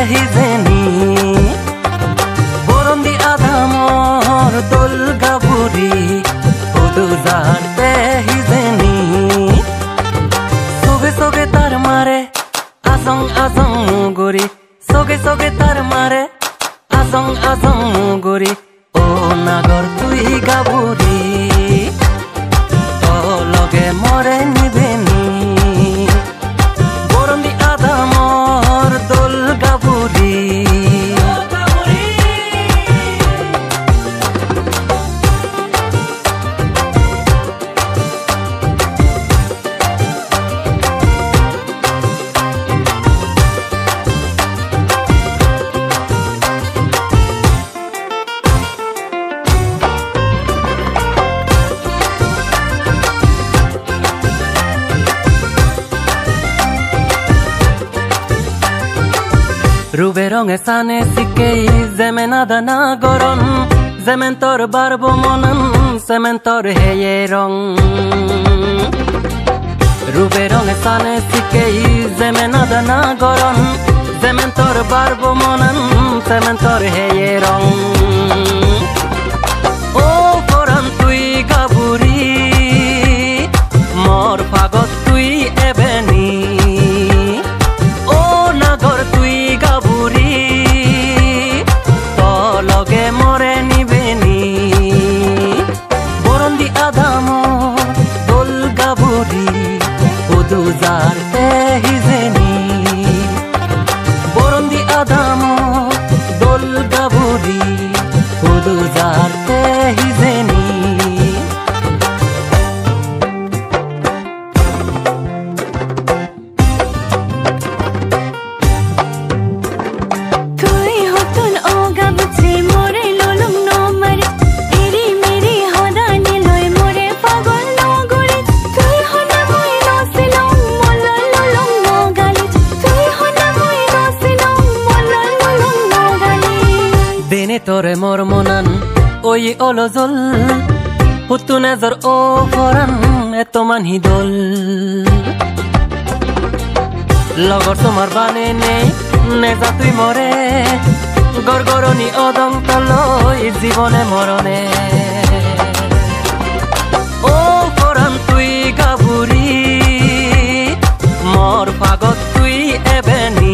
হিজেনি বরন্দি আধামর দোল গাবুরি উদুজারতে হিজেনি সোগে সোগে তার মারে আসং আসং গরি সোগে সোগে তার মারে আসং আসং গরি ও নাগর তুই গাবুরি লগে মরে নিবেনি বরন্দি আধামর দোল গাবুরি রুবে রঙে সানে শিকেই যেমেন আদানা গরম যেমেন তোর বারব মনন সেমেন তোর হেয়ে রং রুবে রঙে সানে শিকেই যেমেন আদানা গরম যেমেন তোর বারব মনন সেমেন তোর হেয়ে রং ও পরান তুই গাবুরি মোর পাগত তুই এবেনি ও নাগর তুই গাবুরি লগে মরে নিবেনি বরন্দি আধাম দোল গাবুরি উদুজারতে হিজেনি বরন্দি আধাম দোল গাবুরি উদুজারতে হিজেনি তোরে মোর মনান ওই অলজল হুতু নজর ও ফরান এত মানহি দোল লগর তোমার বানে নেজা তুই মরে গরগরনি অদন্ত লই জীবনে মরণে ও ফরান তুই গাবুরি মোর পাগত তুই এবেনি